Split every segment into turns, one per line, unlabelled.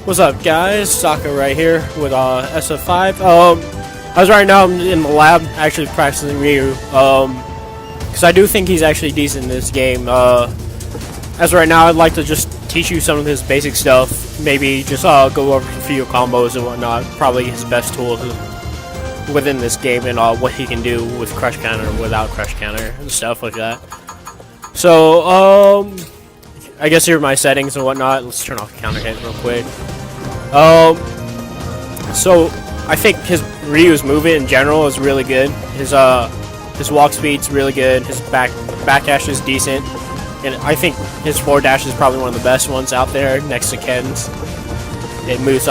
What's up, guys? Saka right here with SF5. As right now I'm in the lab actually practicing Ryu. Because I do think he's actually decent in this game. As right now, I'd like to just teach you some of his basic stuff. Maybe just go over a few combos and whatnot. Probably his best tools within this game and what he can do with crush counter and without crush counter and stuff like that. So I guess here are my settings and whatnot. Let's turn off counter hit real quick. So I think his Ryu's movement in general is really good. His walk speed's really good. His back dash is decent, and I think his forward dash is probably one of the best ones out there next to Ken's. It moves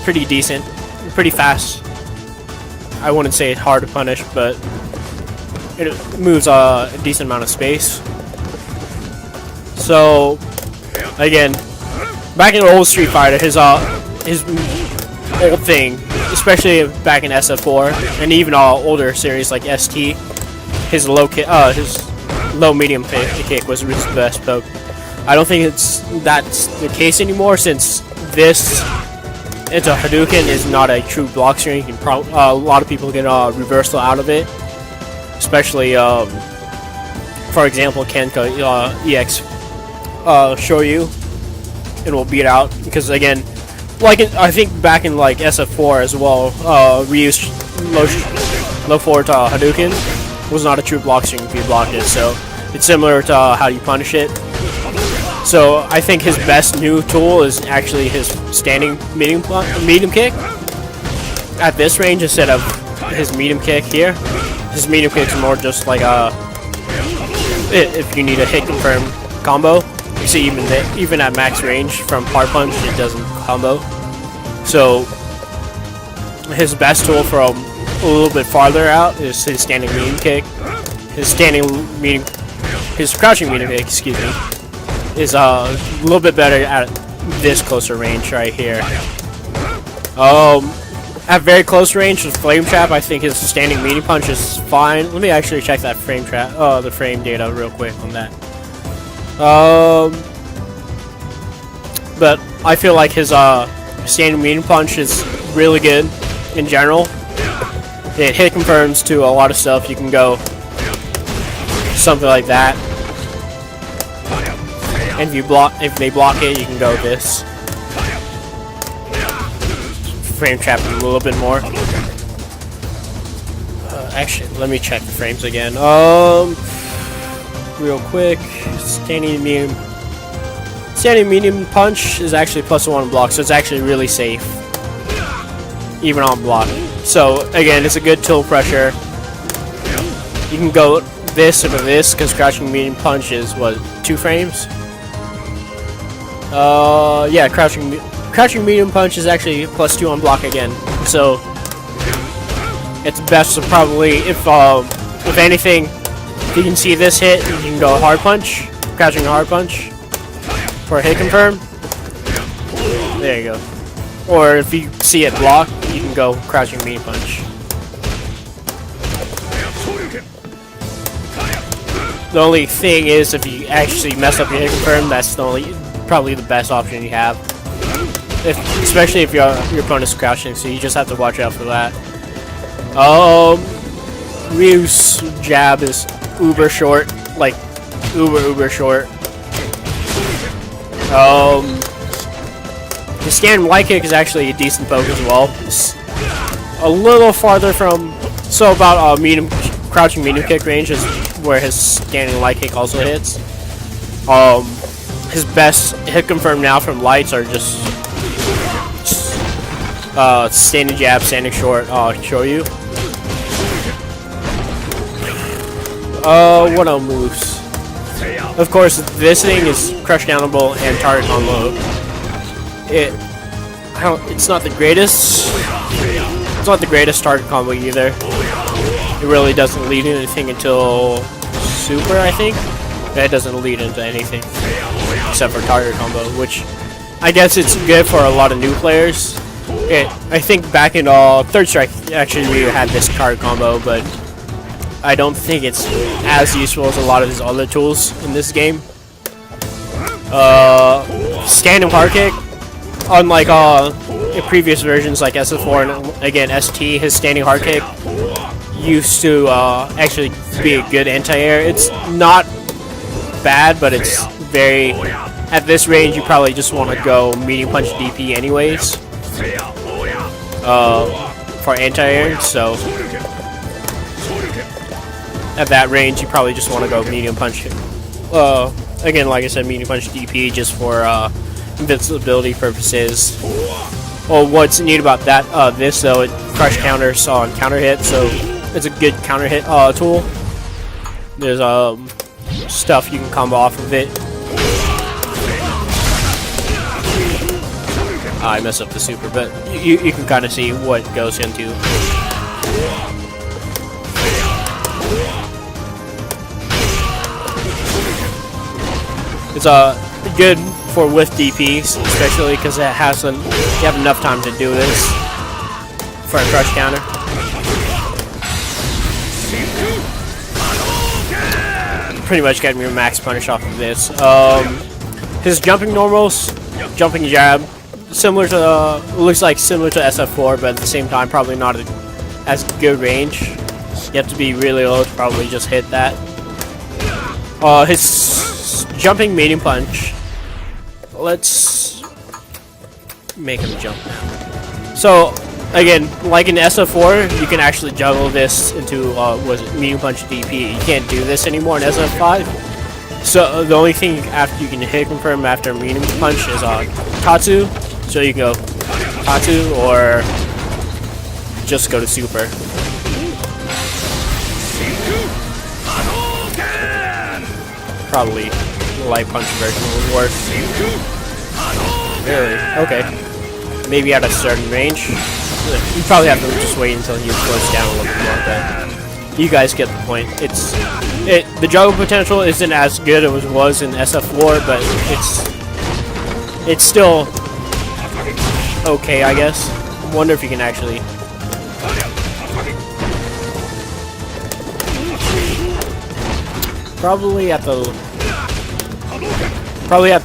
pretty decent, pretty fast. I wouldn't say it's hard to punish, but it moves a decent amount of space. So again, back in old Street Fighter, his old thing, especially back in SF4 and even older series like ST, his low medium kick was his best poke. I don't think that's the case anymore, since it's a Hadouken is not a true block string. You can a lot of people get reversal out of it, especially for example Ken EX Shoryu, and will beat out because again, like I think back in like SF4 as well, Ryu's low forward Hadouken was not a true block string if you blocked it, so it's similar to how you punish it. So I think his best new tool is actually his standing medium kick at this range instead of his medium kick here. His medium kick is more just like if you need a hit confirm combo. You see, even at max range from hard punch, it doesn't combo. So his best tool from a little bit farther out is his standing medium kick. His crouching medium kick, excuse me, is a little bit better at this closer range right here. At very close range with Flame Trap, I think his standing medium punch is fine. Let me actually check that frame the frame data real quick on that. But I feel like his standing medium punch is really good in general. It hit confirms to a lot of stuff. You can go something like that, and if they block it, you can go this. Frame trap a little bit more. Actually, let me check the frames again. Real quick, standing medium punch is actually +1 block, so it's actually really safe, even on block. So again, it's a good tool pressure. You can go this or this because crouching medium punch is what, 2 frames? Yeah, crouching medium punch is actually +2 on block again. So it's best to probably, if anything, if you can see this hit, you can go hard punch, crouching hard punch for a hit confirm. There you go. Or if you see it block, you can go crouching medium punch. The only thing is, if you actually mess up your hit confirm, that's probably the best option you have. Especially if your opponent's crouching, so you just have to watch out for that. Ryu's jab is uber short, like uber short. His standing light kick is actually a decent poke as well. It's a little farther from, so about crouching medium kick range is where his standing light kick also hits. His best hit confirm now from lights are just standing jab, standing short, Shoryu. What else moves? Of course, this thing is crush countable and target combo. It's not the greatest. It's not the greatest target combo either. It really doesn't lead into anything until Super, I think. That doesn't lead into anything except for target combo, which I guess it's good for a lot of new players. I think back in Third Strike, actually we had this target combo, but I don't think it's as useful as a lot of his other tools in this game. Standing hard kick unlike in previous versions like SF4 and again ST, his standing hard kick used to actually be a good anti-air. It's not bad, but it's very, at this range you probably just want to go medium punch DP anyways for anti-air, so at that range you probably just want to go medium punch. Again, like I said, medium punch DP just for invincibility purposes. Well, what's neat about that this though, it crush counters on counter hit, so it's a good counter hit tool. There's stuff you can combo off of it. I messed up the super, but you can kind of see what it goes into. It's good for with DPs, especially because it has you have enough time to do this for a crush counter. Pretty much getting your max punish off of this. His jumping normals, jumping jab, similar to looks like similar to SF4, but at the same time probably not as good range. You have to be really low to probably just hit that. His jumping medium punch. Let's make him jump now. So again, like in SF4, you can actually juggle this into was it medium punch DP. You can't do this anymore in SF5. So the only thing after you can hit confirm after medium punch is Tatsu. So you can go Tatsu or just go to super. Probably the light punch version would work. Really? Okay. Maybe at a certain range. You probably have to just wait until he goes down a little bit more, but you guys get the point. The juggle potential isn't as good as it was in SF4, but it's still okay, I guess. I wonder if you can actually. Probably at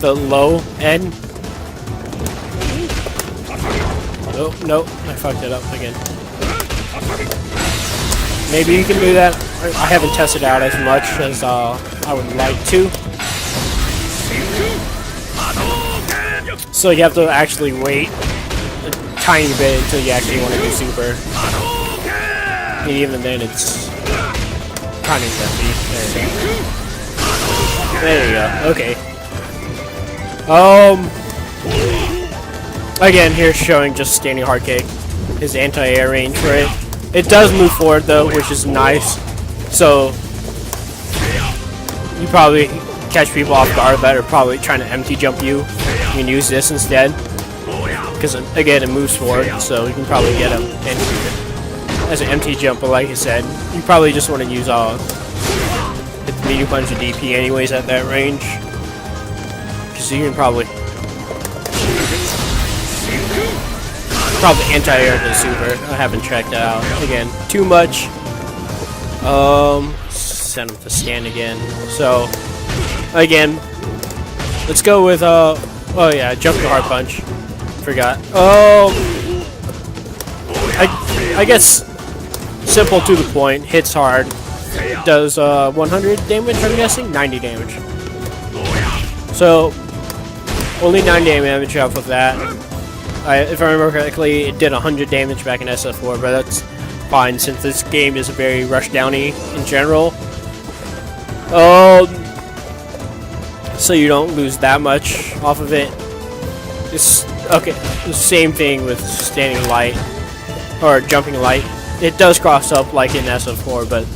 the low end. Oh, no, I fucked it up again. Maybe you can do that. I haven't tested out as much as I would like to. So you have to actually wait a tiny bit until you actually want to do super. And even then it's kind of iffy. There you go. Okay. Again, here's showing just standing hard kick. His anti-air range for it. It does move forward though, which is nice. So you probably catch people off guard that are probably trying to empty jump you. You can use this instead. Because again, it moves forward, so you can probably get him as an empty jump. But like I said, you probably just want to use hit the medium punch of DP anyways at that range. Because you can probably anti-air the super. I haven't checked that out. Again, too much. Send him to stand again. So again, let's go with oh yeah, jumping hard punch. Forgot. I guess simple to the point. Hits hard. Does 100 damage. I'm guessing 90 damage. So only 9 damage off of that. If I remember correctly, it did 100 damage back in SF4, but that's fine since this game is very rushdowny in general. So you don't lose that much off of it. It's okay. The same thing with standing light or jumping light. It does cross up like in SF4, but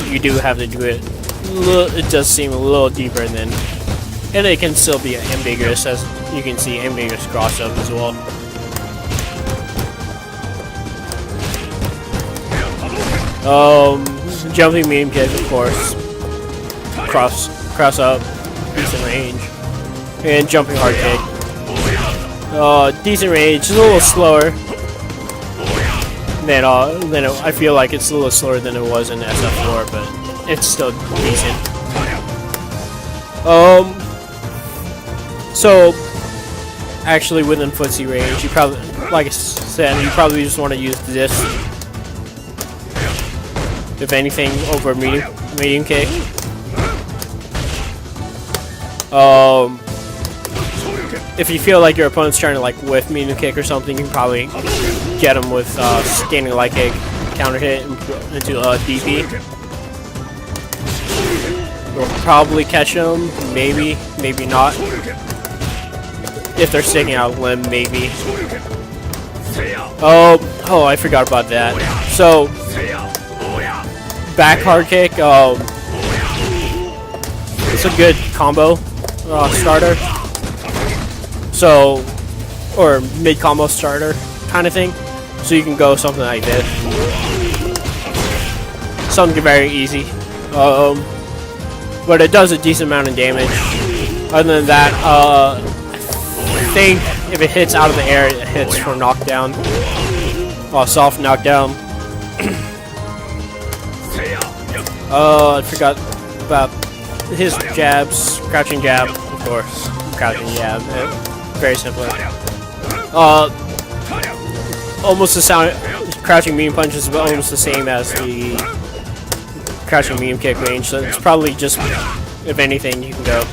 you do have to do it. It does seem a little deeper than, and it can still be ambiguous, as you can see ambiguous cross up as well. Jumping medium kick, of course. Cross up, decent range, and jumping hard kick. Decent range, it's a little slower than I feel like it's a little slower than it was in SF4, but it's still decent. So actually within footsie range, you probably, like I said, you probably just want to use this. If anything, over medium kick. If you feel like your opponent's trying to like whiff medium kick or something, you can probably get him with standing light kick, counter hit into DP. You'll probably catch them, maybe, maybe not. If they're sticking out limb, maybe. Oh, I forgot about that. So, back hard kick, it's a good combo starter. So, or mid combo starter kind of thing. So you can go something like this. Something very easy. But it does a decent amount of damage. Other than that, I think if it hits out of the air, it hits for knockdown. Soft knockdown. I forgot about his jabs. Crouching jab, of course. Crouching jab. Very simple. Almost the sound. Crouching medium punch is almost the same as the crouching medium kick range, so it's probably just, if anything, you can go.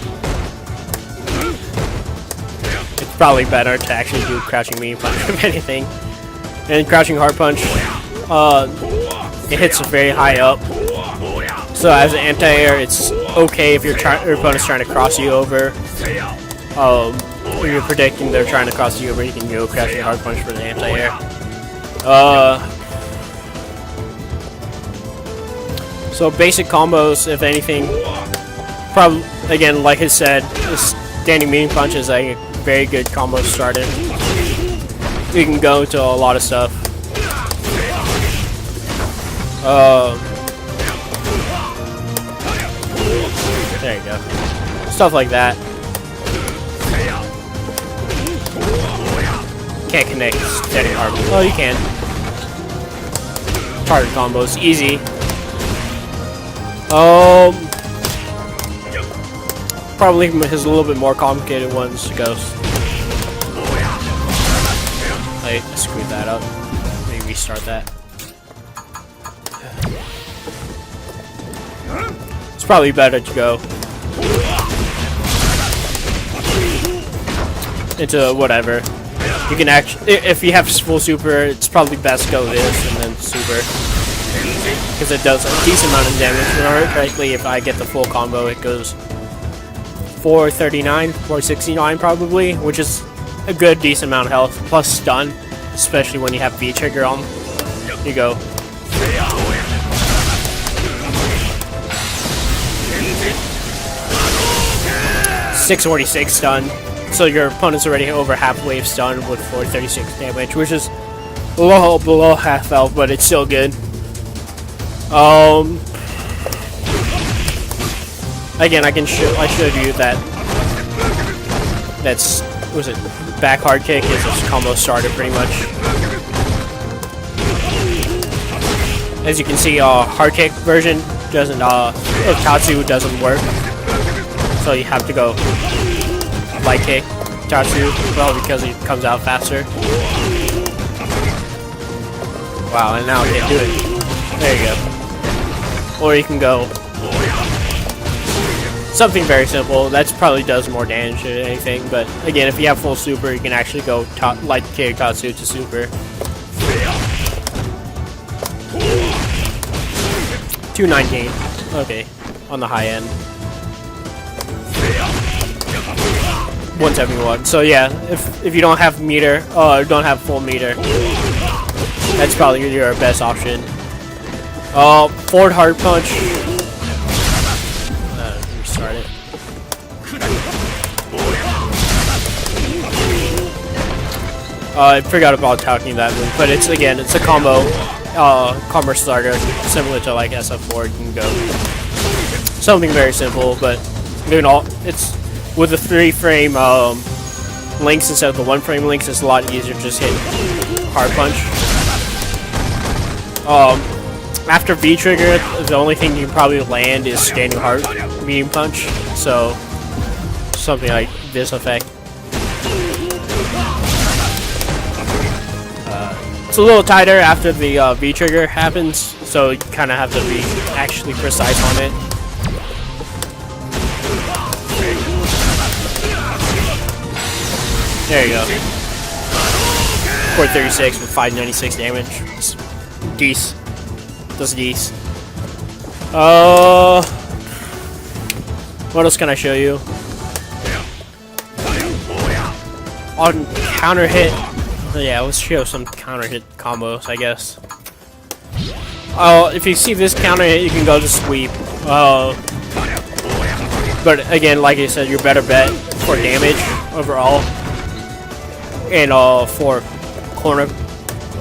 It's probably better to actually do crouching medium punch, if anything. And crouching hard punch, it hits very high up. So as an anti-air, it's okay if your opponent's trying to cross you over. If you're predicting they're trying to cross you over, you can go crouching hard punch for the anti-air. So basic combos, if anything, probably again, like I said, standing medium punch is a very good combo starter. You can go to a lot of stuff. There you go. Stuff like that. Can't connect standing hard. Oh, you can. Target combos, easy. Probably has a little bit more complicated ones to go. I screwed that up. Maybe restart that. It's probably better to go into whatever. You can actually, if you have full super, it's probably best to go this and then super, because it does a decent amount of damage. Remember correctly, if I get the full combo, it goes 439, 469 probably, which is a good decent amount of health, plus stun, especially when you have V trigger on. Here you go. .646 stun. So your opponent's already over halfway of stun with 436 damage, which is a little below half health, but it's still good. Again, I showed you that was it back hard kick is a combo starter pretty much. As you can see, hard kick version doesn't of Tatsu doesn't work, so you have to go light kick Tatsu, well, because it comes out faster. Wow, and now I can't do it. There you go. Or you can go something very simple. That probably does more damage than anything, but again, if you have full super, you can actually go light kick Tatsu to super. 219. Okay, on the high end. 171. So yeah, if you don't have meter, don't have full meter, that's probably your best option. Forward hard punch. Restart it. I forgot about talking that move, but it's a combo, combo starter, similar to like SF4. You can go something very simple, but doing it's with the 3-frame links instead of the 1-frame links. It's a lot easier to just hit hard punch. After V trigger, the only thing you can probably land is standing hard medium punch. So something like this effect. It's a little tighter after the V trigger happens, so you kind of have to be actually precise on it. There you go. 436 with 596 damage. It's geese. Does geese. What else can I show you? On counter hit. Yeah, let's show some counter hit combos, I guess. If you see this counter hit, you can go to sweep. But again, like I said, your better bet for damage overall. And for corner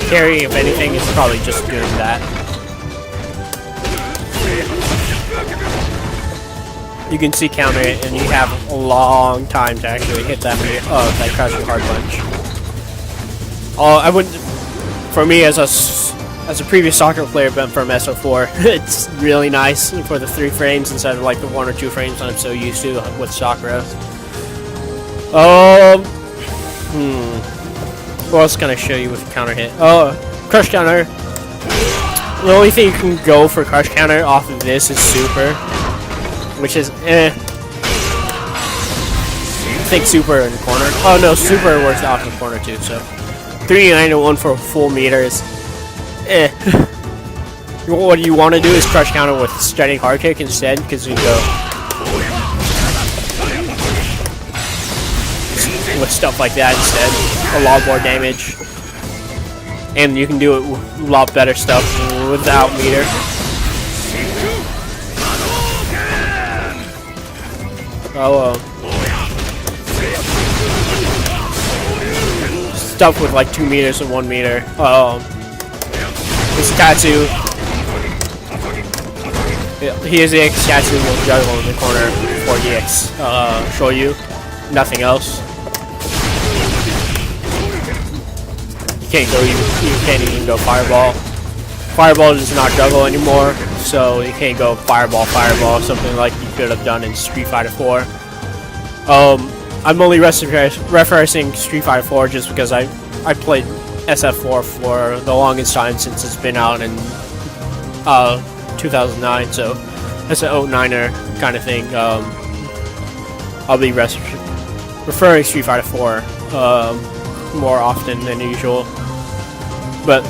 carry, if anything, is probably just doing that. You can see counter it, and you have a long time to actually hit that crouching hard punch. I wouldn't. For me, as a previous soccer player, but from SO4, it's really nice for the 3 frames instead of like the 1 or 2 frames I'm so used to with Sakura. What else can I show you with counter hit? Crush counter. The only thing you can go for crush counter off of this is super, which is I think super in the corner. Oh no, super works off in the corner too. So 391 for a full meter is What you want to do is crush counter with straight hard kick instead, because you can go with stuff like that instead. A lot more damage, and you can do it with a lot better stuff without meter. Stuff with like 2 meters and 1 meter. This Katsu. He is the X Katsu will juggle in the corner for the X show you. Nothing else. You can't even go fireball. Fireball does not juggle anymore, so you can't go fireball, something like you could have done in Street Fighter 4. I'm only referencing Street Fighter 4 just because I played SF4 for the longest time since it's been out in 2009, so it's an 09er kind of thing. I'll be referring Street Fighter 4 more often than usual, but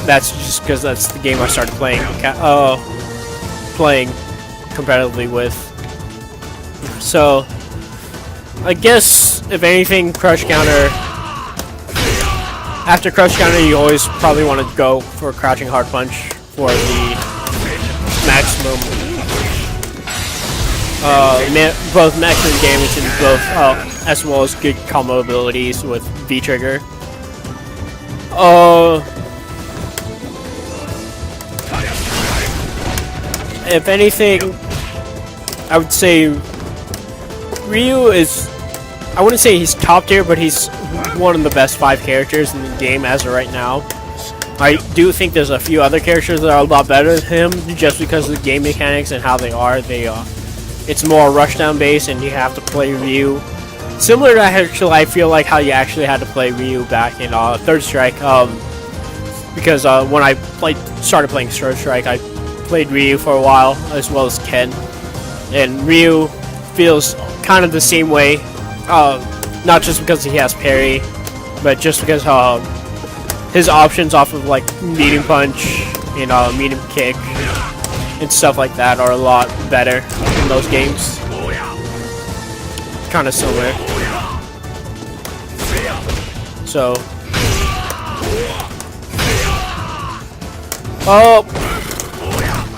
that's just because that's the game I started playing competitively with. So I guess if anything, crush counter. After crush counter, you always probably want to go for crouching hard punch for the maximum, both maximum damage and both, as well as good combo abilities with V trigger. If anything, I would say Ryu is, I wouldn't say he's top tier, but he's one of the best 5 characters in the game as of right now. I do think there's a few other characters that are a lot better than him, just because of the game mechanics and how they are. It's more rushdown based, and you have to play Ryu. Similar to actually, I feel like how you actually had to play Ryu back in Third Strike, because when I started playing Third Strike, I played Ryu for a while, as well as Ken, and Ryu feels kind of the same way, not just because he has parry, but just because his options off of like medium punch and medium kick and stuff like that are a lot better in those games. Kind of similar. So,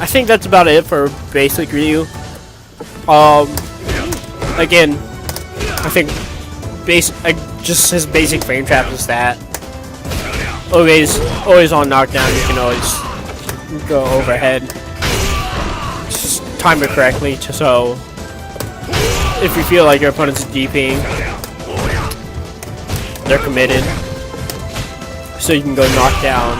I think that's about it for basic Ryu. Again, I think just his basic frame trap is that. Always on knockdown. You can always go overhead. Just time it correctly, so if you feel like your opponent's DPing, they're committed. So you can go knock down,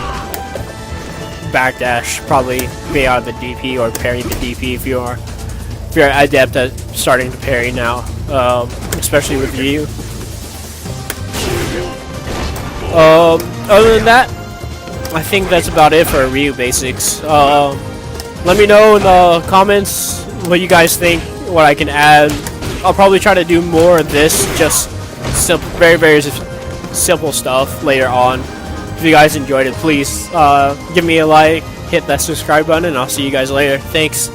backdash, probably be out of the DP or parry the DP if you're adept at starting to parry now, especially with Ryu. Other than that, I think that's about it for Ryu Basics. Let me know in the comments what you guys think, what I can add. I'll probably try to do more of this, just very, very simple stuff later on. If you guys enjoyed it, please give me a like, hit that subscribe button, and I'll see you guys later. Thanks.